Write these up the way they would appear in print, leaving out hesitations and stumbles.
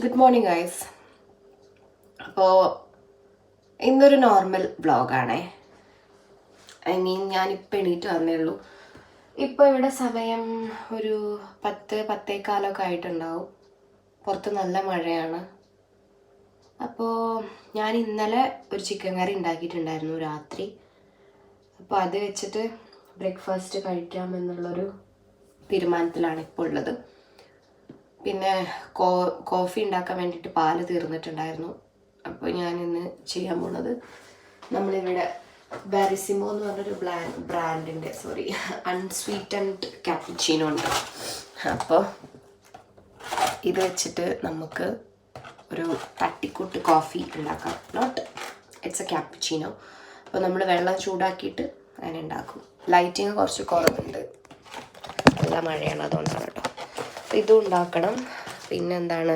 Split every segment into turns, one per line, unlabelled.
Good morning guys. അപ്പോൾ ഇന്നൊരു normal വ്ളോഗാണേ. ഞാനിപ്പോൾ എണീറ്റ് വന്നേ ഉള്ളൂ. ഇപ്പോൾ ഇവിടെ സമയം ഒരു 10-10:15 ആയിട്ടുണ്ടാവും. പുറത്ത് നല്ല മഴയാണ്. അപ്പോൾ ഞാൻ ഇന്നലെ ഒരു ചിക്കൻ കറി ഉണ്ടാക്കിയിട്ടുണ്ടായിരുന്നു രാത്രി. അപ്പോൾ അത് വെച്ചിട്ട് ബ്രേക്ക്ഫാസ്റ്റ് കഴിക്കാമെന്നുള്ളൊരു തീരുമാനത്തിലാണ് ഇപ്പോൾ ഉള്ളത്. പിന്നെ കോഫി ഉണ്ടാക്കാൻ വേണ്ടിയിട്ട് പാല് തീർന്നിട്ടുണ്ടായിരുന്നു. അപ്പോൾ ഞാൻ ഇന്ന് ചെയ്യാൻ പോകുന്നത് നമ്മളിവിടെ ബാരിസിമോ എന്ന് പറഞ്ഞൊരു ബ്രാൻഡിൻ്റെ അൺസ്വീറ്റൻഡ് ക്യാപ്പുച്ചീനോ ഉണ്ട്. അപ്പോൾ ഇത് വെച്ചിട്ട് നമുക്ക് ഒരു തട്ടിക്കൂട്ട് കോഫി ഉണ്ടാക്കാം. It's a cappuccino. അപ്പോൾ നമ്മൾ വെള്ളം ചൂടാക്കിയിട്ട് അങ്ങനെ ഉണ്ടാക്കും. ലൈറ്റിങ് കുറച്ച് കുറവുണ്ട്, നല്ല മഴയാണ്, അതുകൊണ്ടാണ് കേട്ടോ. ഇതും ഉണ്ടാക്കണം. പിന്നെന്താണ്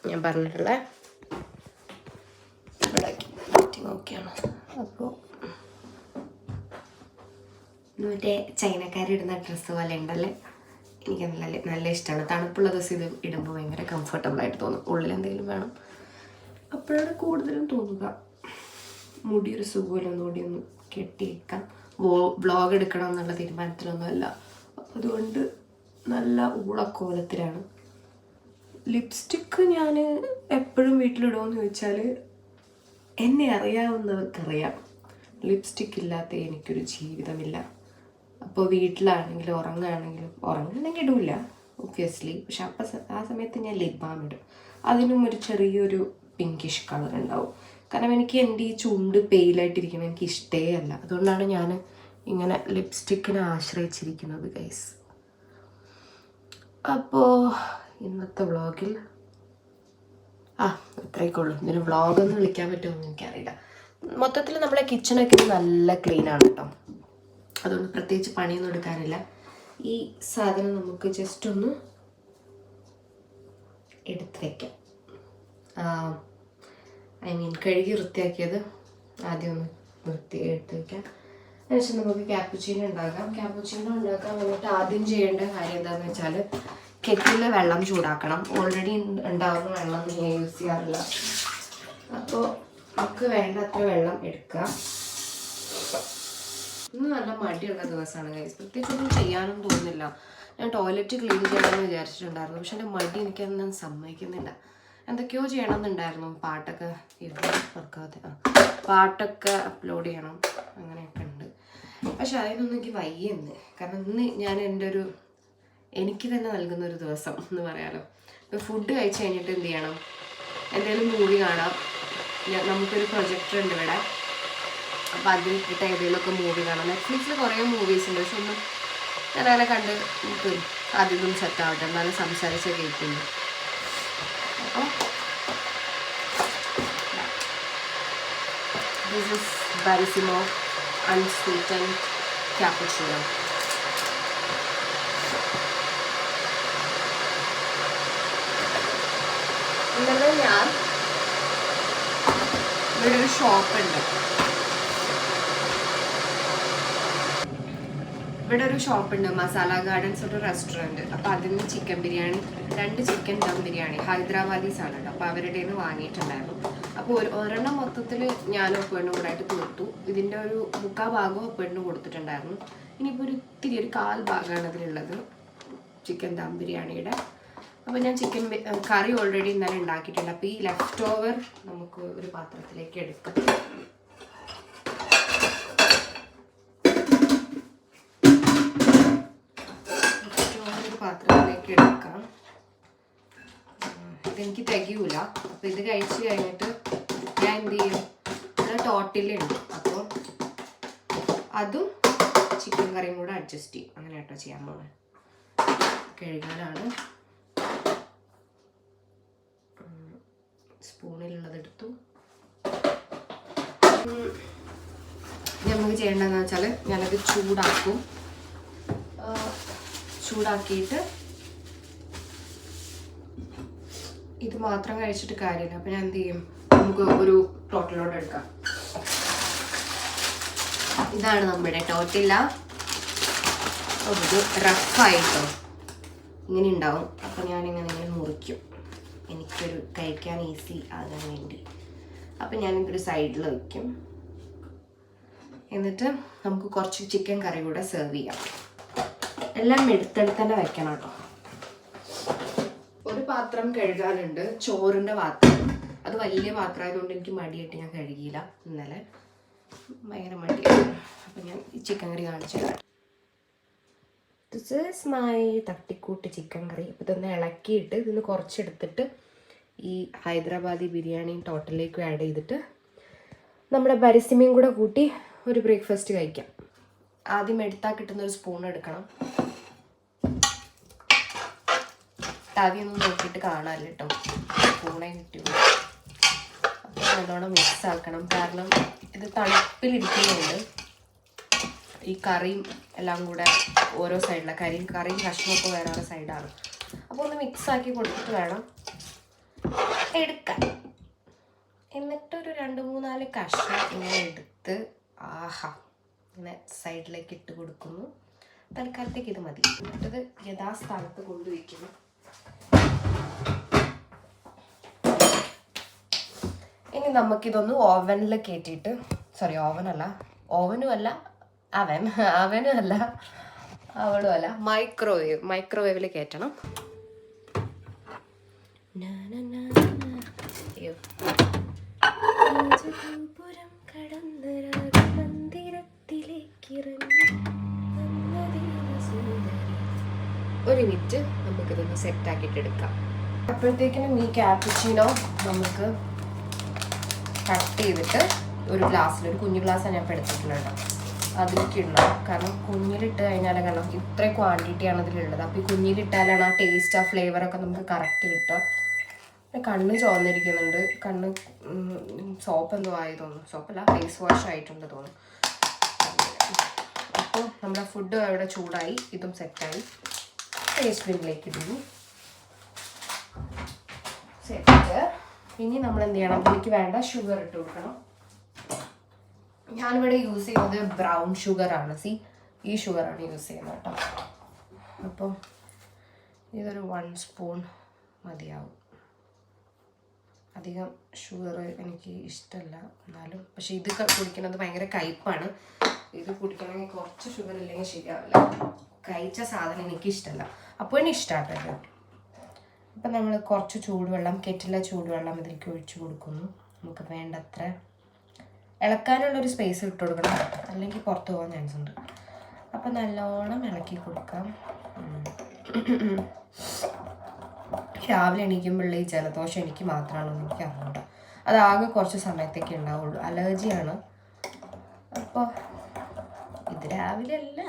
ഞാൻ പറഞ്ഞിട്ടുള്ള ലൈറ്റിങ് ഓക്കെയാണ്. അപ്പോൾ മറ്റേ ചൈനക്കാരിടുന്ന ഡ്രസ്സ് പോലെ ഉണ്ടല്ലേ, എനിക്ക് നല്ല ഇഷ്ടമാണ്. തണുപ്പുള്ള ദിവസം ഇത് ഇടുമ്പോൾ ഭയങ്കര കംഫർട്ടബിളായിട്ട് തോന്നും. ഉള്ളിൽ എന്തെങ്കിലും വേണം, അപ്പോഴാണ് കൂടുതലും തോന്നുക. മുടിയൊരു സുഖമില്ല, ഒന്ന് കെട്ടിയേക്കാം. വ്ളോഗ് എടുക്കണം എന്നുള്ള തീരുമാനത്തിലൊന്നുമല്ല. അതുകൊണ്ട് നല്ല ഊളക്കോലത്തിലാണ്. ലിപ്സ്റ്റിക്ക് ഞാൻ എപ്പോഴും വീട്ടിലിടുമെന്ന് ചോദിച്ചാൽ എന്നെ അറിയാവുന്നവർക്കറിയാം, ലിപ്സ്റ്റിക്ക് ഇല്ലാത്ത എനിക്കൊരു ജീവിതമില്ല. അപ്പോൾ വീട്ടിലാണെങ്കിലും ഉറങ്ങുകയാണെങ്കിൽ ഇടില്ല ഒബ്വിയസ്ലി. പക്ഷെ ആ സമയത്ത് ഞാൻ ലിപ് ബാം ഇടും. അതിനും ഒരു ചെറിയൊരു പിങ്കിഷ് കളർ ഉണ്ടാവും. കാരണം എനിക്ക് എൻ്റെ ഈ ചുണ്ട് പെയിലായിട്ടിരിക്കുന്നത് എനിക്ക് ഇഷ്ടേ അല്ല. അതുകൊണ്ടാണ് ഞാൻ ഇങ്ങനെ ലിപ്സ്റ്റിക്കിനെ ആശ്രയിച്ചിരിക്കുന്നത് ഗൈസ്. അപ്പോൾ ഇന്നത്തെ വ്ളോഗിൽ അത്രയൊക്കെ ഉള്ളൂ. ഇതിന് വ്ളോഗൊന്നും വിളിക്കാൻ പറ്റുമെന്ന് എനിക്കറിയില്ല. മൊത്തത്തിൽ നമ്മുടെ കിച്ചണൊക്കെ നല്ല ക്ലീനാണ് കേട്ടോ. അതുകൊണ്ട് പ്രത്യേകിച്ച് പണിയൊന്നും എടുക്കാനില്ല. ഈ സാധനം നമുക്ക് ജസ്റ്റ് ഒന്ന് എടുത്ത് വയ്ക്കാം. കഴുകി വൃത്തിയാക്കിയത് ആദ്യം ഒന്ന് എടുത്ത് വയ്ക്കാം. അതിനുശേഷം നമുക്ക് ക്യാപ്പുച്ചീനോ ഉണ്ടാക്കാം. ക്യാപ്പുച്ചീനോ ഉണ്ടാക്കാൻ വേണ്ടിയിട്ട് ആദ്യം ചെയ്യേണ്ട കാര്യം എന്താണെന്ന് വെച്ചാൽ കെറ്റിലിൽ വെള്ളം ചൂടാക്കണം. ഓൾറെഡി ഉണ്ടാകുന്ന വെള്ളം ഞാൻ യൂസ് ചെയ്യാറില്ല. അപ്പോൾ നമുക്ക് വേണ്ടത്ര വെള്ളം എടുക്കുക. ഇന്ന് നല്ല മടിയുള്ള ദിവസമാണ് ഗൈസ്. പ്രത്യേകിച്ചൊന്നും ചെയ്യാനും തോന്നുന്നില്ല. ഞാൻ ടോയ്ലറ്റ് ക്ലീൻ ചെയ്യണമെന്ന് വിചാരിച്ചിട്ടുണ്ടായിരുന്നു, പക്ഷെ എൻ്റെ മടി എനിക്കൊന്നും സമ്മതിക്കുന്നില്ല. എന്തൊക്കെയോ ചെയ്യണമെന്നുണ്ടായിരുന്നു. പാട്ടൊക്കെ പാട്ടൊക്കെ അപ്ലോഡ് ചെയ്യണം, അങ്ങനെയൊക്കെ ഉണ്ട്. പക്ഷെ അതിനൊന്നും എനിക്ക് വയ്യെന്ന്. കാരണം ഇന്ന് ഞാൻ എനിക്ക് തന്നെ നൽകുന്ന ഒരു ദിവസം എന്ന് പറയാമല്ലോ. ഇപ്പോൾ ഫുഡ് കഴിച്ച് കഴിഞ്ഞിട്ട് എന്ത് ചെയ്യണം, എന്തെങ്കിലും മൂവി കാണാം. നമുക്കൊരു പ്രൊജക്ടർ ഉണ്ട് ഇവിടെ. അപ്പോൾ അതിൽ ഇട്ടിട്ട് ഏതെങ്കിലുമൊക്കെ മൂവി കാണാം. നെറ്റ്ഫ്ലിക്സിൽ കുറേ മൂവീസ് ഉണ്ട്, പക്ഷെ ഒന്നും ഞാൻ അങ്ങനെ കണ്ട് നമുക്ക് ആദ്യമൊന്നും സെറ്റാവട്ടെ, എന്നാലും സംസാരിച്ച് കേൾക്കുന്നു. അപ്പോൾ this is Barissimo unsweetened cappuccino. ഇന്നലെ ഞാൻ ഇവിടെ ഒരു ഷോപ്പുണ്ട്. മസാല ഗാർഡൻസ് ഒരു റെസ്റ്റോറൻറ്റ്. അപ്പോൾ അതിന് ചിക്കൻ ബിരിയാണി, 2 ചിക്കൻ ദം ബിരിയാണി ഹൈദരാബാദീസ് ആണ് കേട്ടോ. അപ്പോൾ അവരുടെ നിന്ന് വാങ്ങിയിട്ടുണ്ടായിരുന്നു. അപ്പോൾ ഒരെണ്ണം മൊത്തത്തിൽ ഞാനും ഒപ്പെണ്ണും കൂടെ ആയിട്ട് തീർത്തു. ഇതിൻ്റെ ഒരു 3/4 ഭാഗവും ഒപ്പെണ്ണു കൊടുത്തിട്ടുണ്ടായിരുന്നു. ഇനിയിപ്പോൾ ഒരു 1/4 ഭാഗമാണ് ഇതിലുള്ളത് ചിക്കൻ ദം ബിരിയാണിയുടെ. അപ്പോൾ ഞാൻ ചിക്കൻ കറി ഓൾറെഡി ഇന്നലെ ഉണ്ടാക്കിയിട്ടുണ്ട്. അപ്പോൾ ഈ ലെഫ്റ്റ് ഓവർ നമുക്ക് ഒരു പാത്രത്തിലേക്ക് എടുക്കാം. പാത്രത്തിലേക്ക് എടുക്കാം. ഇതെനിക്ക് തികയൂല. അപ്പോൾ ഇത് കഴിച്ച് കഴിഞ്ഞിട്ട് ഞാൻ എന്ത് ചെയ്യും, ഇത് ടോട്ടിലുണ്ട്. അപ്പോൾ അതും ചിക്കൻ കറിയും കൂടെ അഡ്ജസ്റ്റ് ചെയ്യും. അങ്ങനെ കേട്ടോ ചെയ്യാൻ പോകുന്നത്. കഴുകാനാണ്. സ്പൂണിലുള്ളത് എടുത്തു. നമുക്ക് ചെയ്യേണ്ടതെന്ന് വെച്ചാൽ ഞാനത് ചൂടാക്കിയിട്ട് ഇത് മാത്രം കഴിച്ചിട്ട് കാര്യമില്ല. അപ്പോൾ ഞാൻ എന്ത് ചെയ്യും, നമുക്ക് ഒരു ടോട്ടലോട് എടുക്കാം. ഇതാണ് നമ്മുടെ ടോട്ടില്ല. ഇത് റഫായിട്ടോ, ഇങ്ങനെ ഉണ്ടാവും. അപ്പോൾ ഞാനിങ്ങനെ മുറിക്കും, എനിക്കൊരു കഴിക്കാൻ ഈസി ആകാൻ വേണ്ടി. അപ്പം ഞാനിതൊരു സൈഡിൽ വയ്ക്കും. എന്നിട്ട് നമുക്ക് കുറച്ച് ചിക്കൻ കറി കൂടെ സെർവ് ചെയ്യാം. എല്ലാം എടുത്തെടുത്ത് തന്നെ വെക്കണം കേട്ടോ. ഒരു പാത്രം കഴുകാനുണ്ട്, ചോറിൻ്റെ പാത്രം. അത് വലിയ പാത്രമായതുകൊണ്ട് എനിക്ക് മടിയായിട്ട് ഞാൻ കഴുകിയില്ല ഇന്നലെ, ഭയങ്കര മടിയായി. അപ്പം ഞാൻ ഈ ചിക്കൻ കറി കാണിച്ചു തരാം. ദിസ് ഈസ് മൈ തട്ടിക്കൂട്ട് ചിക്കൻ കറി. അപ്പോൾ ഇതൊന്ന് ഇളക്കിയിട്ട് ഇതിന്ന് കുറച്ചെടുത്തിട്ട് ഈ ഹൈദരാബാദി ബിരിയാണി ടോട്ടലിലേക്ക് ആഡ് ചെയ്തിട്ട് നമ്മുടെ ബരിസിമയും കൂടെ കൂട്ടി ഒരു ബ്രേക്ക്ഫാസ്റ്റ് കഴിക്കാം. ആദ്യം എടുത്താൽ കിട്ടുന്ന ഒരു സ്പൂൺ എടുക്കണം. ആദ്യമൊന്നും നോക്കിയിട്ട് കാണാമല്ലോ കേട്ടോ, സ്പൂണേ കിട്ടിയുള്ളൂ. അപ്പോൾ നല്ലോണം മിക്സ് ആക്കണം, കാരണം ഇത് തണുപ്പിലിരിക്കുന്നുണ്ട്. ഈ കറിയും എല്ലാം കൂടെ ഓരോ സൈഡിലാണ്, കറിയും കഷ്ണമൊക്കെ വേറെ ഓരോ സൈഡാണ്. അപ്പോൾ ഒന്ന് മിക്സാക്കി കൊടുത്തിട്ട് വേണം എടുക്കാൻ. എന്നിട്ടൊരു 2-3-4 കഷ്ണം ഇങ്ങനെ എടുത്ത് ഇങ്ങനെ സൈഡിലേക്ക് ഇട്ട് കൊടുക്കുന്നു. തൽക്കാലത്തേക്ക് ഇത് മതി. എന്നിട്ടത് യഥാസ്ഥാനത്ത് കൊണ്ടുവയ്ക്കുന്നു. ഇനി നമുക്കിതൊന്ന് ഓവനിൽ കയറ്റിയിട്ട്, സോറി അവനും അല്ല അവളും അല്ല, മൈക്രോവേവിൽ കയറ്റണം. ഒരു മിനിറ്റ് നമുക്കിതൊന്ന് സെറ്റാക്കിയിട്ട് എടുക്കാം. അപ്പോഴത്തേക്കിനും ഈ ക്യാpuccino നമുക്ക് കട്ട് ചെയ്തിട്ട് ഒരു ഗ്ലാസ്സിൽ, ഒരു കുഞ്ഞു ഗ്ലാസ്സാണ് ഞാൻ ഇപ്പോൾ എടുത്തിട്ടുള്ളത്, അതിലേക്ക് ഇടണം. കാരണം കുഞ്ഞിലിട്ട് കഴിഞ്ഞാൽ, കാരണം ഇത്രയും ക്വാണ്ടിറ്റിയാണ് ഇതിലുള്ളത്. അപ്പോൾ ഈ കുഞ്ഞിലിട്ടാലാണ് ആ ടേസ്റ്റ്, ആ ഫ്ലേവറൊക്കെ നമുക്ക് കറക്റ്റ് കിട്ടുക. കണ്ണ് ചോന്നിരിക്കുന്നുണ്ട്, കണ്ണ് സോപ്പ് എന്തോ ആയി തോന്നുന്നു, സോപ്പല്ല ഫേസ് വാഷ് ആയിട്ടുണ്ട് തോന്നുന്നു. അപ്പോൾ നമ്മുടെ ഫുഡ് അവിടെ ചൂടായി, ഇതും സെറ്റായി. ടേസ്റ്റ് ബിന്നിലേക്ക് ഇടുന്നു. സെറ്റ്. ഇനി നമ്മൾ എന്ത് ചെയ്യണം, എനിക്ക് വേണ്ട ഷുഗർ ഇട്ട് കൊടുക്കണം. ഞാനിവിടെ യൂസ് ചെയ്യുന്നത് ബ്രൗൺ ഷുഗറാണ്. ഈ ഷുഗറാണ് യൂസ് ചെയ്യുന്നത് കേട്ടോ. അപ്പോൾ ഇതൊരു 1 സ്പൂൺ മതിയാവും. അധികം ഷുഗർ എനിക്ക് ഇഷ്ടമല്ല, എന്നാലും പക്ഷെ ഇത് കുടിക്കുന്നത് ഭയങ്കര കയ്പ്പാണ്. ഇത് കുടിക്കണമെങ്കിൽ കുറച്ച് ഷുഗർ ഇല്ലെങ്കിൽ ശരിയാവില്ല. കഴിച്ച സാധനം എനിക്ക് ഇഷ്ടമല്ല, അപ്പോൾ എനിക്ക് ഇഷ്ടമായിട്ടല്ലോ. അപ്പം നമ്മൾ കുറച്ച് ചൂടുവെള്ളം, കെറ്റിലെ ചൂടുവെള്ളം ഇതിലേക്ക് ഒഴിച്ചു കൊടുക്കുന്നു. നമുക്ക് വേണ്ടത്ര ഇളക്കാനുള്ളൊരു സ്പേസ് ഇട്ട് കൊടുക്കണം, അല്ലെങ്കിൽ പുറത്ത് പോകാൻ ചാൻസ് ഉണ്ട്. അപ്പം നല്ലോണം ഇളക്കി കൊടുക്കാം. രാവിലെ എണീക്കുമ്പോഴുള്ള ഈ ജലദോഷം എനിക്ക് മാത്രമാണെന്ന് എനിക്ക് അറിഞ്ഞൂട. അതാകെ കുറച്ച് സമയത്തേക്ക് ഉണ്ടാവുള്ളൂ, അലർജിയാണ്. അപ്പോൾ ഇത് രാവിലെ അല്ല,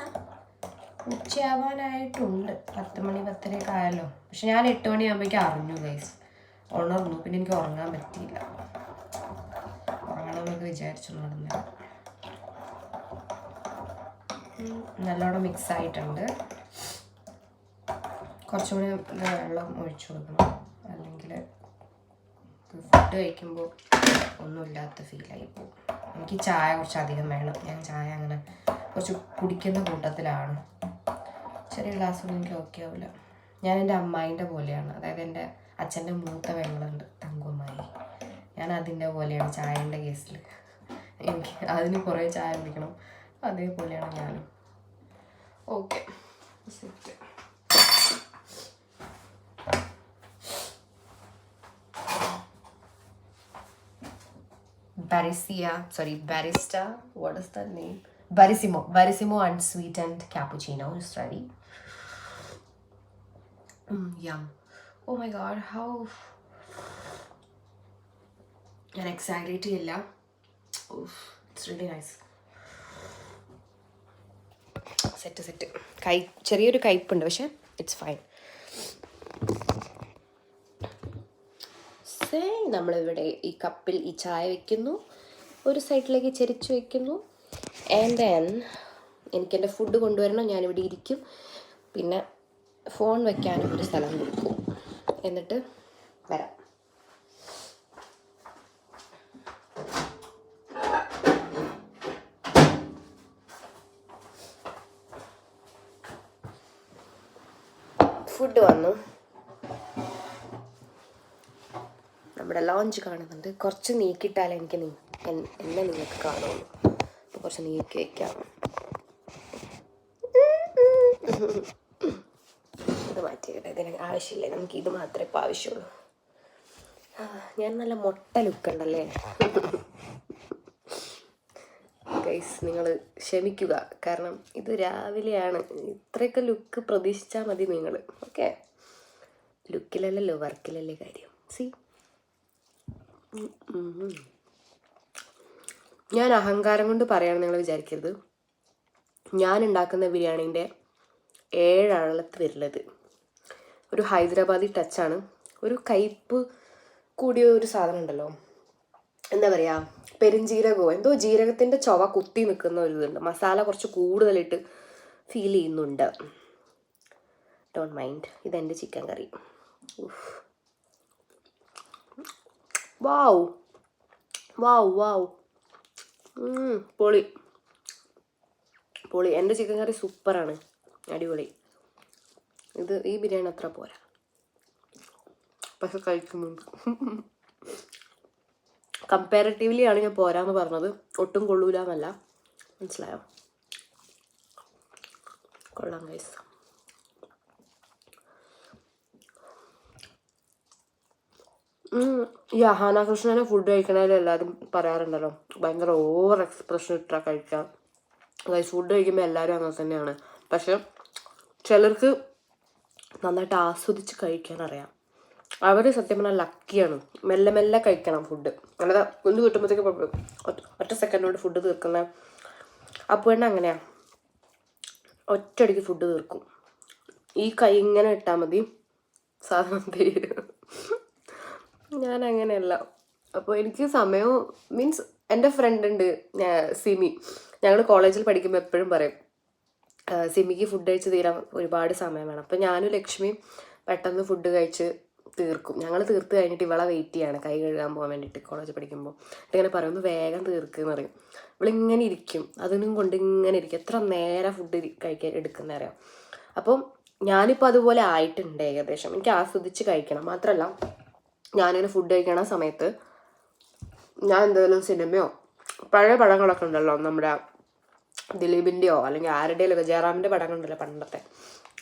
ഉച്ചയാവാനായിട്ടുണ്ട്. 10 മണി 10:30 ആയല്ലോ. പക്ഷെ ഞാൻ 8 മണിയാകുമ്പോഴേക്കും അറിഞ്ഞു ഗൈസ്, ഉണർന്നു. പിന്നെ എനിക്ക് ഉറങ്ങാൻ പറ്റിയില്ല, ഉറങ്ങണമെന്നൊക്കെ വിചാരിച്ചു നടന്നില്ല. നല്ലോണം മിക്സ് ആയിട്ടുണ്ട്. കുറച്ചുകൂടി വെള്ളം ഒഴിച്ചു കൊടുക്കണം, അല്ലെങ്കിൽ ഫുഡ് കഴിക്കുമ്പോൾ ഒന്നുമില്ലാത്ത ഫീലായി പോകും. എനിക്ക് ചായ കുറച്ചധികം വേണം. ഞാൻ ചായ അങ്ങനെ കുറച്ച് കുടിക്കുന്ന കൂട്ടത്തിലാണ്. ചെറിയ ഗ്ലാസ് ഒന്നും എനിക്ക് ഓക്കെ ആവില്ല. ഞാൻ എൻ്റെ അമ്മായിൻ്റെ പോലെയാണ്, അതായത് എൻ്റെ അച്ഛൻ്റെ മൂത്ത പെങ്ങളുണ്ട് തങ്കുമ്മായി. ഞാൻ അതിൻ്റെ പോലെയാണ് ചായൻ്റെ കേസിൽ. എനിക്ക് അതിന് കുറേ ചായ കുടിക്കണം, അതേപോലെയാണ് ഞാനും. Okay, set. Barista, what is that name? Barissimo unsweetened cappuccino is ready. Yum. Oh my god, how an anxiety illa. It's really nice. Set. ചെറിയൊരു കയ്പുണ്ട്, പക്ഷെ ഇറ്റ്സ് ഫൈൻ. നമ്മളിവിടെ ഈ കപ്പിൽ ഈ ചായ വയ്ക്കുന്നു, ഒരു സൈഡിലേക്ക് ചെരിച്ച് വയ്ക്കുന്നു. ആൻഡ് ദെൻ എനിക്കെൻ്റെ ഫുഡ് കൊണ്ടുവരണം, ഞാനിവിടെ ഇരിക്കും. പിന്നെ ഫോൺ വയ്ക്കാനും ഒരു സ്ഥലം കൊടുക്കും. എന്നിട്ട് വരാം. ഫുഡ് ഫുഡ് വന്നു. നമ്മുടെ ലോഞ്ച് കാണുന്നുണ്ട്. കുറച്ച് നീക്കിയിട്ടാലേ എനിക്ക് എന്നെ നിങ്ങൾക്ക് കാണുള്ളൂ. അപ്പോൾ കുറച്ച് നീക്കി വയ്ക്കാം. ഇത് മാറ്റിയിട്ടെ, ഇതിന് ആവശ്യമില്ല. നമുക്ക് ഇത് മാത്രമേ ഇപ്പോൾ ആവശ്യമുള്ളൂ. ഞാൻ നല്ല മൊട്ട ലുക്ക് ഉണ്ടല്ലേ ഗൈസ്, നിങ്ങൾ ക്ഷമിക്കുക. കാരണം ഇത് രാവിലെയാണ്. ഇത്രയൊക്കെ ലുക്ക് പ്രതീക്ഷിച്ചാൽ മതി നിങ്ങൾ. ഓക്കെ, ലുക്കിലല്ലല്ലോ വർക്കിലല്ലേ കാര്യം. സി, ഞാൻ അഹങ്കാരം കൊണ്ട് പറയാമെന്ന് നിങ്ങൾ വിചാരിക്കരുത്. ഞാൻ ഉണ്ടാക്കുന്ന ബിരിയാണീൻ്റെ 7 അളത്ത് വരുന്നത് ഒരു ഹൈദരാബാദി ടച്ചാണ്. ഒരു കയ്പ്പ് കൂടിയ ഒരു സാധനം ഉണ്ടല്ലോ, എന്താ പറയുക, പെരുംജീരകമോ എന്തോ ജീരകത്തിൻ്റെ ചൊവ കുത്തി നിൽക്കുന്ന ഒരു ഇതുണ്ട്. മസാല കുറച്ച് കൂടുതലിട്ട് ഫീൽ ചെയ്യുന്നുണ്ട്. Don't mind. ഇതെൻ്റെ ചിക്കൻ കറി. വാവ് വാവ് വാവ്, പൊളി പൊളി. എൻ്റെ ചിക്കൻ കറി സൂപ്പറാണ്, അടിപൊളി. ഈ ബിരിയാണി അത്ര പോരാ, പക്ഷെ കഴിക്കുന്നുണ്ട്. കമ്പാരിറ്റീവ്ലി ആണ് ഞാൻ പോരാന്ന് പറഞ്ഞത്, ഒട്ടും കൊള്ളൂല എന്നല്ല, മനസ്സിലായോ? കൊള്ളാം ഗൈസ്. ഈ അഹാന കൃഷ്ണനെ ഫുഡ് കഴിക്കണതിൽ എല്ലാവരും പറയാറുണ്ടല്ലോ, ഭയങ്കര ഓവർ എക്സ്പ്രഷൻ ഇട്ടാ കഴിക്കാം. ഗൈസ്, ഫുഡ് കഴിക്കുമ്പോൾ എല്ലാവരും അങ്ങനെ തന്നെയാണ്. പക്ഷെ ചിലർക്ക് നന്നായിട്ട് ആസ്വദിച്ച് കഴിക്കാൻ അറിയാം. അവർ സത്യം പറഞ്ഞാൽ ലക്കിയാണ്. മെല്ലെ മെല്ലെ കഴിക്കണം ഫുഡ്. അല്ലാതെ ഒന്ന് കിട്ടുമ്പോഴത്തേക്ക് ഒറ്റ സെക്കൻഡ് കൊണ്ട് ഫുഡ് തീർക്കുന്ന അപ്പോൾ തന്നെ അങ്ങനെയാണ്, ഒറ്റയടിക്ക് ഫുഡ് തീർക്കും. ഈ കൈ ഇങ്ങനെ ഇട്ടാൽ മതി, സാധനം തീരും. ഞാൻ അങ്ങനെയല്ല. അപ്പോൾ എനിക്ക് സമയവും മീൻസ് എൻ്റെ ഫ്രണ്ട് ഉണ്ട് സിമി, ഞങ്ങൾ കോളേജിൽ പഠിക്കുമ്പോൾ എപ്പോഴും പറയും സിമിക്ക് ഫുഡ് കഴിച്ച് തീരാൻ ഒരുപാട് സമയം വേണം. അപ്പോൾ ഞാനും ലക്ഷ്മിയും പെട്ടെന്ന് ഫുഡ് കഴിച്ച് തീർക്കും. ഞങ്ങൾ തീർത്ത് കഴിഞ്ഞിട്ട് ഇവളെ വെയിറ്റ് ചെയ്യാണ് കൈ കഴുകാൻ പോകാൻ വേണ്ടിയിട്ട് കോളേജിൽ പഠിക്കുമ്പോൾ. ഇങ്ങനെ പറയും ഒന്ന് വേഗം തീർക്കുമെന്ന് പറയും. ഇവളിങ്ങനെ ഇരിക്കും, അതിനും കൊണ്ട് ഇങ്ങനെ ഇരിക്കും. എത്ര നേരം ഫുഡ് കഴിക്കാൻ എടുക്കുന്ന അറിയാം. അപ്പം ഞാനിപ്പോൾ അതുപോലെ ആയിട്ടുണ്ട് ഏകദേശം. എനിക്ക് ആസ്വദിച്ച് കഴിക്കണം. മാത്രമല്ല ഞാനിങ്ങനെ ഫുഡ് കഴിക്കണ സമയത്ത് ഞാൻ എന്തെങ്കിലും സിനിമയോ പഴയ പടങ്ങളൊക്കെ ഉണ്ടല്ലോ, നമ്മുടെ ദിലീപിൻ്റെയോ അല്ലെങ്കിൽ ആരുടെയോ ജയറാമിൻ്റെ പടങ്ങളുണ്ടല്ലോ പണ്ടത്തെ,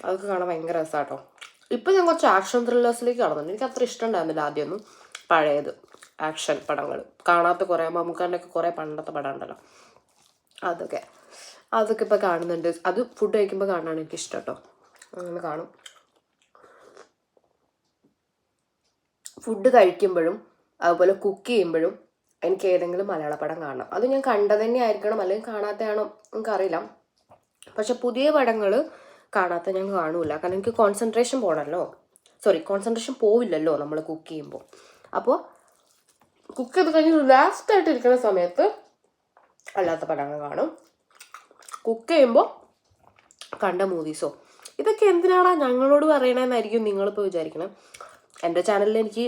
അതൊക്കെ കാണാൻ ഭയങ്കര രസമാട്ടോ. ഇപ്പം ഞാൻ കുറച്ച് ആക്ഷൻ ത്രില്ലേഴ്സിലേക്ക് കാണുന്നുണ്ട്. എനിക്ക് അത്ര ഇഷ്ടം ഉണ്ടായിരുന്നില്ല ആദ്യമൊന്നും പഴയത് ആക്ഷൻ പടങ്ങൾ. കാണാത്ത കുറേ മമ്മൂക്കാൻ്റെ ഒക്കെ കുറേ പണ്ടത്തെ പടം ഉണ്ടല്ലോ, അതൊക്കെ ഇപ്പോൾ കാണുന്നുണ്ട്. അത് ഫുഡ് കഴിക്കുമ്പോൾ കാണാനാണ് എനിക്കിഷ്ടം കേട്ടോ. അങ്ങനെ കാണും. ഫുഡ് കഴിക്കുമ്പോഴും അതുപോലെ കുക്ക് ചെയ്യുമ്പോഴും എനിക്ക് ഏതെങ്കിലും മലയാള പടം കാണണം. അത് ഞാൻ കണ്ടത് തന്നെ ആയിരിക്കണം, അല്ലെങ്കിൽ കാണാത്തതാണോ എനിക്കറിയില്ല. പക്ഷെ പുതിയ പടങ്ങൾ കാണാത്ത ഞാൻ കാണൂല. കാരണം എനിക്ക് കോൺസെൻട്രേഷൻ പോവില്ലല്ലോ നമ്മൾ കുക്ക് ചെയ്യുമ്പോൾ. അപ്പോൾ കുക്ക് ചെയ്ത് കഴിഞ്ഞ് റിലാക്സ്ഡായിട്ട് ഇരിക്കുന്ന സമയത്ത് അല്ലാത്ത പടങ്ങൾ കാണും. കുക്ക് ചെയ്യുമ്പോൾ കണ്ട മൂവീസോ ഇതൊക്കെ എന്തിനാണ് ഞങ്ങളോട് പറയണമെന്നായിരിക്കും നിങ്ങളിപ്പോൾ വിചാരിക്കണം. എൻ്റെ ചാനലിൽ എനിക്ക്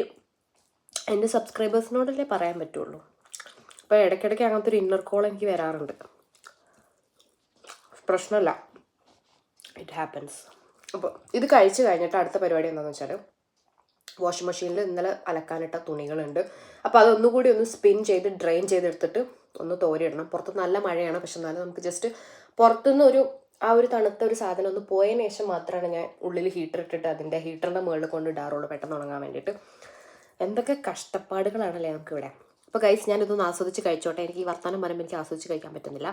എൻ്റെ സബ്സ്ക്രൈബേഴ്സിനോടല്ലേ പറയാൻ പറ്റുള്ളൂ. അപ്പോൾ ഇടയ്ക്കിടയ്ക്ക് അങ്ങനത്തെ ഒരു ഇന്നർ കോൾ എനിക്ക് വരാറുണ്ട്. പ്രശ്നമല്ല, ഇറ്റ് ഹാപ്പൻസ്. അപ്പോൾ ഇത് കഴിച്ച് കഴിഞ്ഞിട്ട് അടുത്ത പരിപാടി എന്താണെന്ന് വെച്ചാൽ, വാഷിംഗ് മെഷീനിൽ ഇന്നലെ അലക്കാനിട്ട തുണികളുണ്ട്. അപ്പോൾ അതൊന്നുകൂടി ഒന്ന് സ്പിൻ ചെയ്ത് ഡ്രെയിൻ ചെയ്തെടുത്തിട്ട് ഒന്ന് തോരിയിടണം. പുറത്ത് നല്ല മഴയാണ്, പക്ഷെ എന്നാലും നമുക്ക് ജസ്റ്റ് പുറത്തുനിന്ന് ആ ഒരു തണുത്ത ഒരു സാധനം ഒന്ന് പോയതിന് ശേഷം മാത്രമാണ് ഞാൻ ഉള്ളിൽ ഹീറ്റർ ഇട്ടിട്ട് അതിൻ്റെ ഹീറ്ററിൻ്റെ മുകളിൽ കൊണ്ട് ഇടാറുള്ളൂ, പെട്ടെന്ന് ഉണങ്ങാൻ വേണ്ടിയിട്ട്. എന്തൊക്കെ കഷ്ടപ്പാടുകളാണല്ലേ നമുക്കിവിടെ. അപ്പോൾ ഗൈസ്, ഞാനിതൊന്ന് ആസ്വദിച്ച് കഴിച്ചോട്ടെ. എനിക്ക് ഈ വർത്തമാനം പറയുമ്പോൾ എനിക്ക് ആസ്വദിച്ച് കഴിക്കാൻ പറ്റുന്നില്ല.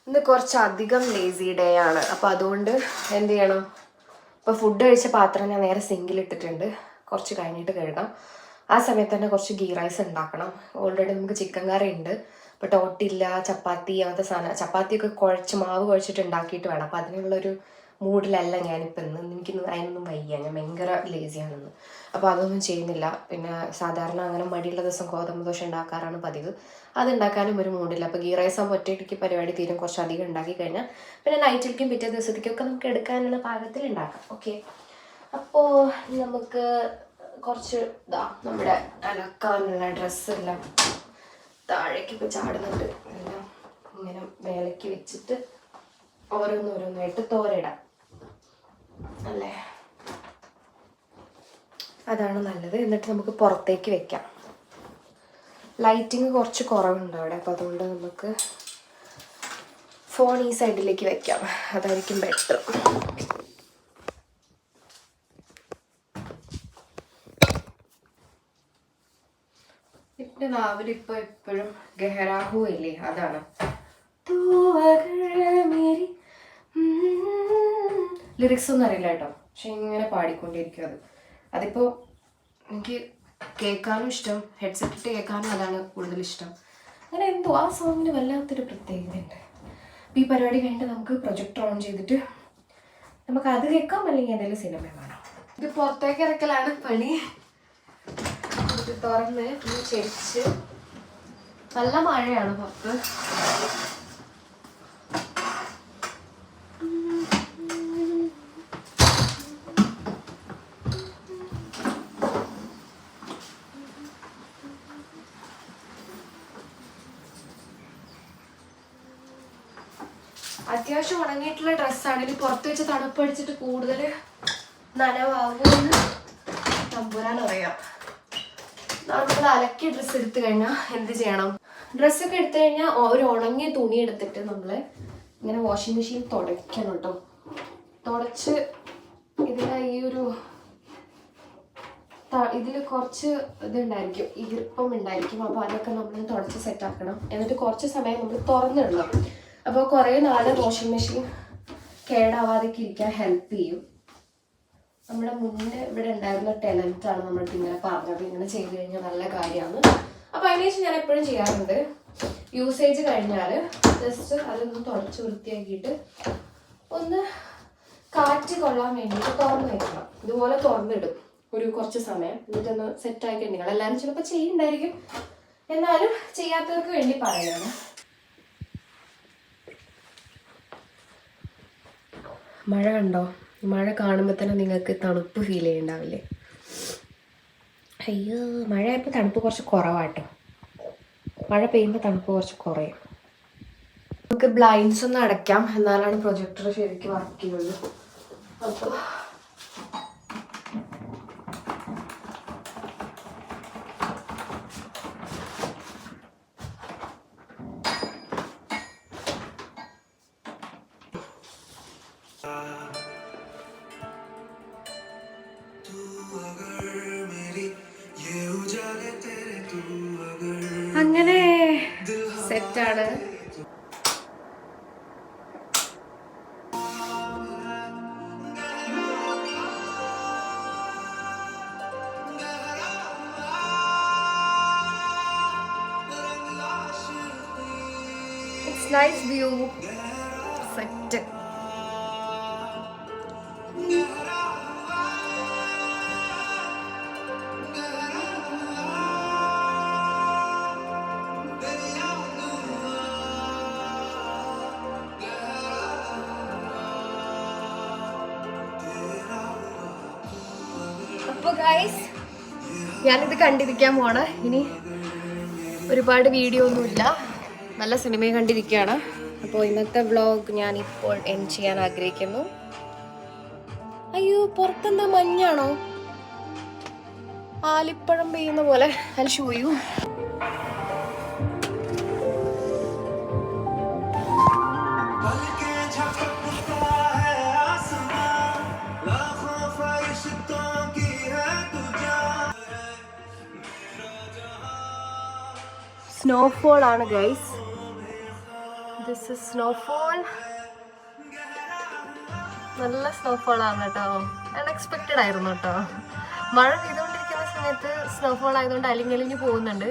ഇന്ന് കുറച്ചധികം ലേസി ഡേ ആണ്. അപ്പോൾ അതുകൊണ്ട് എന്ത് ചെയ്യണം, ഇപ്പോൾ ഫുഡ് കഴിച്ച പാത്രം ഞാൻ നേരെ സിങ്കിലിട്ടിട്ടുണ്ട്. കുറച്ച് കഴിഞ്ഞിട്ട് കഴുകാം. ആ സമയത്ത് തന്നെ കുറച്ച് ഗീ റൈസ് ഉണ്ടാക്കണം. ഓൾറെഡി നമുക്ക് ചിക്കൻ കറി ഉണ്ട്. ഇപ്പോൾ ടോട്ടില്ല, ചപ്പാത്തി, അങ്ങനത്തെ സാധനം, ചപ്പാത്തിയൊക്കെ മാവ് കുഴച്ചിട്ട് ഉണ്ടാക്കിയിട്ട് വേണം. അപ്പോൾ അതിനുള്ളൊരു മൂഡിലല്ല ഞാനിപ്പോൾ ഇന്ന്. അതിനൊന്നും വയ്യ, ഞാൻ ഭയങ്കര ലേസിയാണെന്ന്. അപ്പോൾ അതൊന്നും ചെയ്യുന്നില്ല. പിന്നെ സാധാരണ അങ്ങനെ മടിയുള്ള ദിവസം ഗോതമ്പ് ദോശ ഉണ്ടാക്കാറാണ് പതിവ്. അതുണ്ടാക്കാനും ഒരു മൂഡില്ല. അപ്പോൾ ഗീ റൈസ് ആകുമ്പോൾ ഒറ്റയ്ക്ക് പരിപാടി തീരും. കുറച്ചധികം ഉണ്ടാക്കി കഴിഞ്ഞാൽ പിന്നെ നൈറ്റിലേക്കും പിറ്റേ ദിവസത്തേക്കൊക്കെ നമുക്ക് എടുക്കാനുള്ള പാകത്തിൽ ഉണ്ടാക്കാം. ഓക്കെ, അപ്പോൾ നമുക്ക് കുറച്ച് നമ്മുടെ അലക്കാനുള്ള ഡ്രസ്സെല്ലാം താഴേക്ക് ഇപ്പോൾ ചാടുന്നുണ്ട്. എല്ലാം ഇങ്ങനെ മേലേക്ക് വെച്ചിട്ട് ഓരോന്നോരോന്നായിട്ട് തോരയിടാം. അല്ലേ? അതാണ് നല്ലത്. എന്നിട്ട് നമുക്ക് പുറത്തേക്ക് വെക്കാം. ലൈറ്റിങ് കുറച്ച് കുറവുണ്ട് അവിടെ, അപ്പോൾ അതുകൊണ്ട് നമുക്ക് ഫോൺ ഈ സൈഡിലേക്ക് വെക്കാം. അതായിരിക്കും ബെറ്റർ. എൻ്റെ നാവിലിപ്പോൾ എപ്പോഴും ഗഹരാഹു ഇല്ലേ, അതാണ്. ലിറിക്സ് ഒന്നും അറിയില്ല കേട്ടോ, പക്ഷെ ഇങ്ങനെ പാടിക്കൊണ്ടിരിക്കും. അതിപ്പോൾ എനിക്ക് കേൾക്കാനും ഇഷ്ടം, ഹെഡ്സെറ്റ് ഇട്ട് കേൾക്കാനും അതാണ് കൂടുതൽ ഇഷ്ടം. അങ്ങനെ എന്തോ ആ സോങ്ങിന് വല്ലാത്തൊരു പ്രത്യേകതയുണ്ട്. അപ്പോൾ ഈ പരിപാടി കഴിഞ്ഞിട്ട് നമുക്ക് പ്രൊജക്ടർ ഓൺ ചെയ്തിട്ട് നമുക്ക് അത് കേൾക്കാം, അല്ലെങ്കിൽ എന്തെങ്കിലും സിനിമ കാണാം. ഇത് പുറത്തേക്ക് ഇറക്കലാണ് പണി. ഇത് തുറന്ന് ഒന്ന് ചെരിച്ച്, നല്ല മഴയാണ് പുറത്ത്. അത്യാവശ്യം ഉണങ്ങിയിട്ടുള്ള ഡ്രസ്സാണെങ്കിൽ പുറത്ത് വെച്ച് തണുപ്പടിച്ചിട്ട് കൂടുതൽ നനവാകുമെന്ന് തമ്പുരാൻ അറിയാം. നമ്മൾ അലക്കിയ ഡ്രസ്സ് എടുത്തു കഴിഞ്ഞാൽ എന്ത് ചെയ്യണം? ഡ്രസ്സൊക്കെ എടുത്തു കഴിഞ്ഞാൽ ഒരു ഉണങ്ങിയ തുണി എടുത്തിട്ട് നമ്മൾ ഇങ്ങനെ വാഷിംഗ് മെഷീൻ തുടയ്ക്കണം കേട്ടോ. തുടച്ച് ഇതിന് ഈ ഒരു ഇതിൽ കുറച്ച് ഇതുണ്ടായിരിക്കും, ഈർപ്പം ഉണ്ടായിരിക്കും. അപ്പോൾ അതൊക്കെ നമ്മൾ തുടച്ച് സെറ്റാക്കണം. എന്നിട്ട് കുറച്ച് സമയം നമ്മൾ തുറന്നിടണം. അപ്പോൾ കുറേ നാൾ വാഷിംഗ് മെഷീൻ കേടാവാതൊക്കെ ഇരിക്കാൻ ഹെൽപ്പ് ചെയ്യും. നമ്മുടെ മുന്നേ ഇവിടെ ഉണ്ടായിരുന്ന ടെലന്റാണ് നമ്മൾക്ക് ഇങ്ങനെ പറഞ്ഞത്, ഇങ്ങനെ ചെയ്ത് കഴിഞ്ഞാൽ നല്ല കാര്യമാണ്. അപ്പോൾ അതിനുശേഷം ഞാൻ എപ്പോഴും ചെയ്യാറുണ്ട്, യൂസേജ് കഴിഞ്ഞാൽ ജസ്റ്റ് അതൊന്ന് തുടച്ച് വൃത്തിയാക്കിയിട്ട് ഒന്ന് കാറ്റ് കൊള്ളാൻ വേണ്ടിയിട്ട് തുറന്ന് വയ്ക്കണം. ഇതുപോലെ തുറന്നിടും ഒരു കുറച്ച് സമയം, എന്നിട്ടൊന്ന് സെറ്റാക്കി. നിങ്ങളെല്ലാവരും ചിലപ്പോൾ ചെയ്യുന്നുണ്ടായിരിക്കും, എന്നാലും ചെയ്യാത്തവർക്ക് വേണ്ടി പറയുകയാണ്. മഴ കണ്ടോ? മഴ കാണുമ്പോൾ തന്നെ നിങ്ങൾക്ക് തണുപ്പ് ഫീൽ ചെയ്യുന്നുണ്ടാവില്ലേ? അയ്യോ, മഴയായപ്പോൾ തണുപ്പ് കുറച്ച് കുറവാട്ടോ. മഴ പെയ്യുമ്പോൾ തണുപ്പ് കുറച്ച് കുറയും. നമുക്ക് ബ്ലൈൻഡ്സ് ഒന്ന് അടയ്ക്കാം, എന്നാലാണ് പ്രൊജക്ടർ ശരിക്കും വർക്ക് ചെയ്യുള്ളൂ. അപ്പോൾ അങ്ങനെ സെറ്റാണ്. It's nice view. സെറ്റ്. അപ്പോൾ ഗൈസ്, ഞാനിത് കണ്ടിരിക്കാൻ പോവാണ്. ഇനി ഒരുപാട് വീഡിയോ ഒന്നുമില്ല, നല്ല സിനിമയും കണ്ടിരിക്കുകയാണ്. അപ്പോൾ ഇന്നത്തെ വ്ളോഗ് ഞാനിപ്പോൾ എൻഡ് ചെയ്യാൻ ആഗ്രഹിക്കുന്നു. അയ്യോ, പുറത്തെന്താ മഞ്ഞാണോ? ആലിപ്പഴം പെയ്യുന്ന പോലെ. I'll show you. സ്നോഫോൾ ആണ് ഗൈസ്. This is snowfall. നല്ല സ്നോഫോൾ ആണ് കേട്ടോ. അൺഎക്സ്പെക്റ്റഡ് ആയിരുന്നു കേട്ടോ. മഴ പെയ്തുകൊണ്ടിരിക്കുന്ന സമയത്ത് സ്നോഫോൾ ആയതുകൊണ്ട് അലിഞ്ഞലിഞ്ഞ് പോകുന്നുണ്ട്.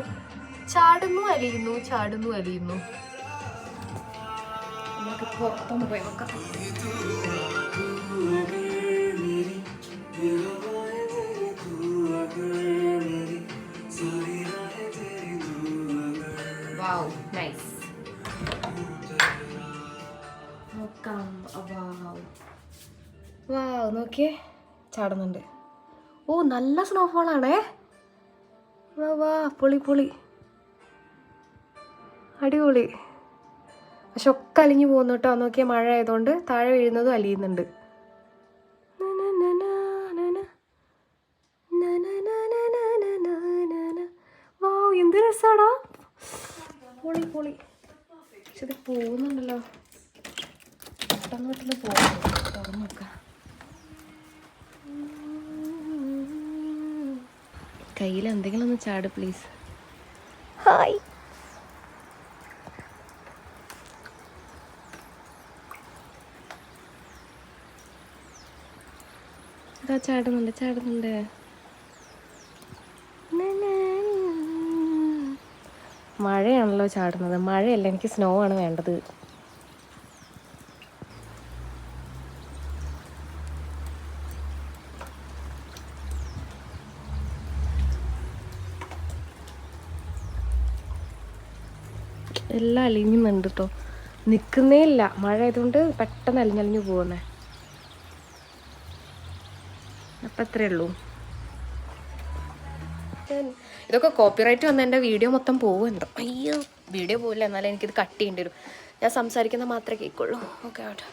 ചാടുന്നു അലിയുന്നു, ചാടുന്നു അലിയുന്നു. നമുക്ക് പുറത്തൊന്ന് പോയി നോക്കാം. Wow, nice. നോക്കാം. വാവ്, നോക്കിയേ, ചാടുന്നുണ്ട്. ഓ, നല്ല സ്നോഫോൾ ആണേ. വാ, പൊളി പൊളി, അടിപൊളി. പക്ഷെ ഒക്കെ അലിഞ്ഞു പോകുന്നു കേട്ടോ. നോക്കിയാൽ മഴ ആയതുകൊണ്ട് താഴെ വീഴുന്നതും അലിയുന്നുണ്ട്. രസാടാ. പൊളി പൊളി. പക്ഷെ ഇത് പോകുന്നുണ്ടല്ലോ, പെട്ടെന്ന് പോകുന്നു. തുറന്നു നോക്കാം. കയ്യിൽ എന്തെങ്കിലും ഒന്ന് ചാട് പ്ലീസ്. ഹായ്. ഇതാ ചാടുന്നുണ്ട്. മഴയാണല്ലോ ചാടുന്നത്. മഴയല്ല, എനിക്ക് സ്നോ ആണ് വേണ്ടത്. എല്ലാം അലിഞ്ഞുന്നുണ്ട് കേട്ടോ, നിൽക്കുന്നേ ഇല്ല. മഴ ആയതുകൊണ്ട് പെട്ടെന്ന് അലിഞ്ഞലിഞ്ഞു പോകുന്നേ. അപ്പം അത്രേ ഉള്ളൂ. ഇതൊക്കെ കോപ്പിറൈറ്റ് വന്ന എൻ്റെ വീഡിയോ മൊത്തം പോകുന്നുണ്ടോ? അയ്യോ, വീഡിയോ പോവില്ല, എന്നാലും എനിക്കിത് കട്ട് ചെയ്യേണ്ടി വരും. ഞാൻ സംസാരിക്കുന്ന മാത്രമേ കേൾക്കുള്ളൂ. ഓക്കെ ആവട്ടെ.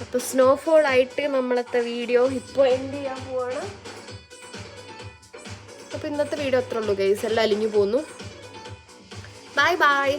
അപ്പോൾ സ്നോഫോൾ ആയിട്ട് നമ്മളത്തെ വീഡിയോ ഇപ്പോൾ എൻഡ് ചെയ്യാൻ പോവാണ്. അപ്പോൾ ഇന്നത്തെ വീഡിയോ അത്രേ ഉള്ളൂ ഗൈസ്. എല്ലാം അലിഞ്ഞു പോന്നു. Bye bye.